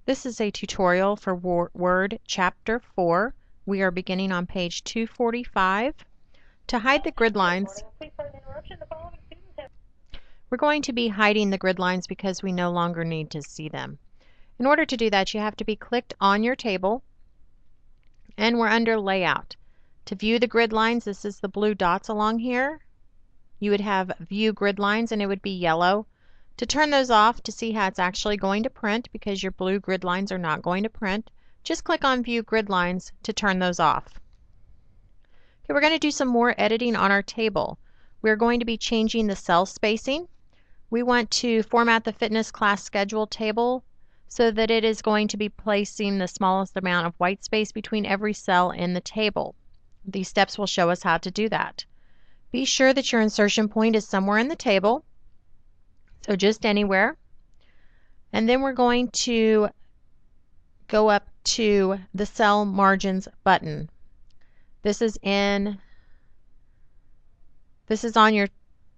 This is a tutorial for Word Chapter 4. We are beginning on page 245. To hide the grid lines, we're going to be hiding the grid lines because we no longer need to see them. In order to do that, you have to be clicked on your table, and we're under Layout. To view the grid lines, this is the blue dots along here. You would have View Grid Lines, and it would be yellow. To turn those off to see how it's actually going to print, because your blue grid lines are not going to print, just click on View Grid Lines to turn those off. Okay, we're going to do some more editing on our table. We're going to be changing the cell spacing. We want to format the fitness class schedule table so that it is going to be placing the smallest amount of white space between every cell in the table. These steps will show us how to do that. Be sure that your insertion point is somewhere in the table. So just anywhere. And then we're going to go up to the Cell Margins button. This is on your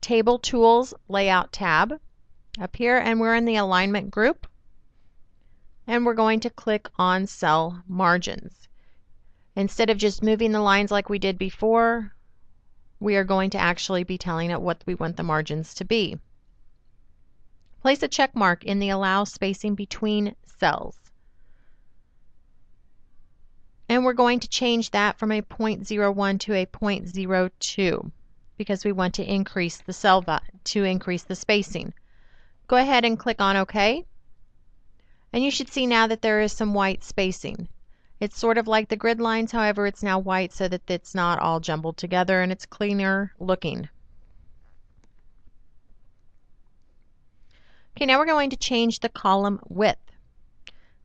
Table Tools Layout tab up here, and we're in the Alignment group. And we're going to click on Cell Margins. Instead of just moving the lines like we did before, we are going to actually be telling it what we want the margins to be. Place a check mark in the Allow Spacing Between Cells. And we're going to change that from a 0.01 to a 0.02 because we want to increase the cell to increase the spacing. Go ahead and click on OK. And you should see now that there is some white spacing. It's sort of like the grid lines, however, it's now white so that it's not all jumbled together and it's cleaner looking. Okay, now we're going to change the column width.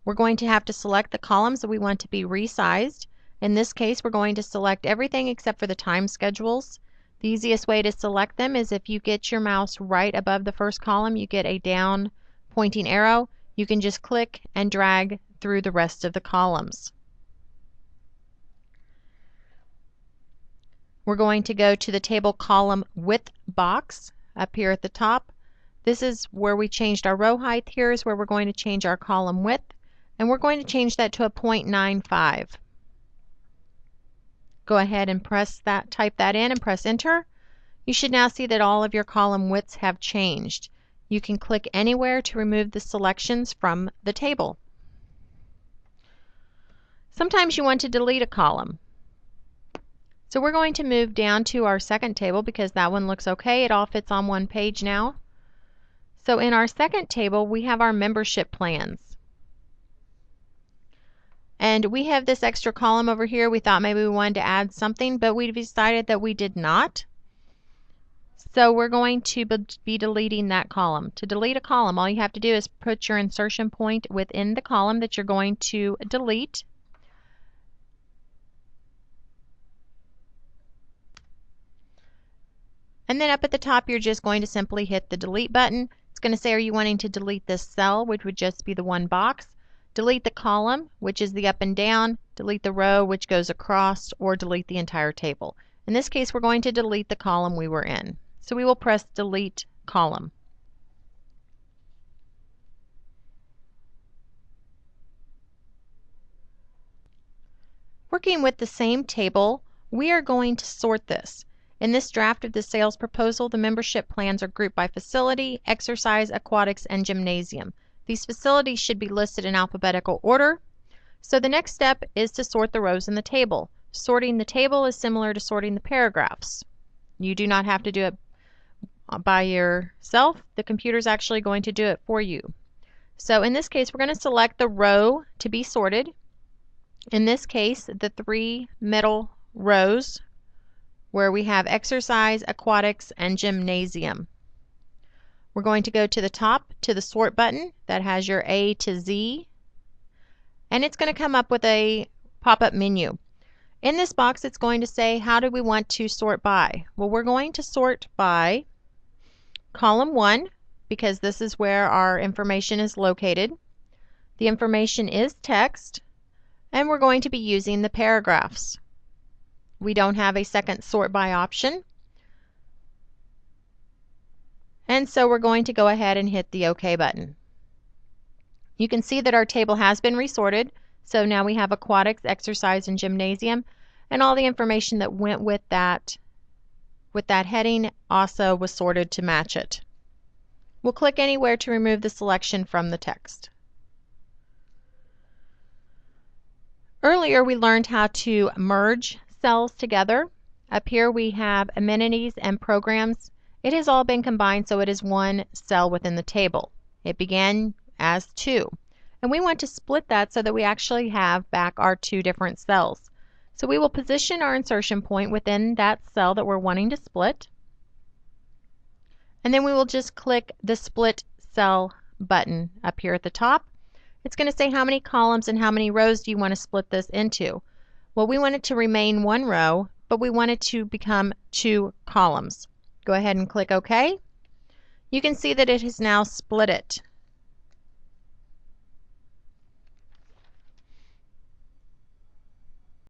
We're going to have to select the columns that we want to be resized. In this case, we're going to select everything except for the time schedules. The easiest way to select them is if you get your mouse right above the first column, you get a down pointing arrow. You can just click and drag through the rest of the columns. We're going to go to the Table Column Width box up here at the top. This is where we changed our row height. Here is where we're going to change our column width, and we're going to change that to a 0.95. Go ahead and type that in and press enter. You should now see that all of your column widths have changed. You can click anywhere to remove the selections from the table. Sometimes you want to delete a column. So we're going to move down to our second table because that one looks okay. It all fits on one page now. So in our second table, we have our membership plans. And we have this extra column over here. We thought maybe we wanted to add something, but we decided that we did not. So we're going to be deleting that column. To delete a column, all you have to do is put your insertion point within the column that you're going to delete. And then up at the top, you're just going to simply hit the delete button. It's going to say, are you wanting to delete this cell, which would just be the one box, delete the column, which is the up and down, delete the row, which goes across, or delete the entire table. In this case, we're going to delete the column we were in. So we will press Delete Column. Working with the same table, we are going to sort this. In this draft of the sales proposal, the membership plans are grouped by facility, exercise, aquatics, and gymnasium. These facilities should be listed in alphabetical order. So the next step is to sort the rows in the table. Sorting the table is similar to sorting the paragraphs. You do not have to do it by yourself. The computer is actually going to do it for you. So in this case, we're going to select the row to be sorted. In this case, the three middle rows where we have exercise, aquatics, and gymnasium. We're going to go to the top to the sort button that has your A to Z, and it's going to come up with a pop-up menu. In this box, it's going to say, how do we want to sort by? Well, we're going to sort by column 1 because this is where our information is located. The information is text, and we're going to be using the paragraphs. We don't have a second sort by option. And so we're going to go ahead and hit the OK button. You can see that our table has been resorted. So now we have aquatics, exercise, and gymnasium, and all the information that went with that heading also was sorted to match it. We'll click anywhere to remove the selection from the text. Earlier we learned how to merge cells together. Up here we have amenities and programs. It has all been combined, so it is one cell within the table. It began as 2. And we want to split that so that we actually have back our 2 different cells. So we will position our insertion point within that cell that we're wanting to split. And then we will just click the split cell button up here at the top. It's going to say how many columns and how many rows do you want to split this into. Well, we want it to remain 1 row, but we want it to become 2 columns. Go ahead and click OK. You can see that it has now split it.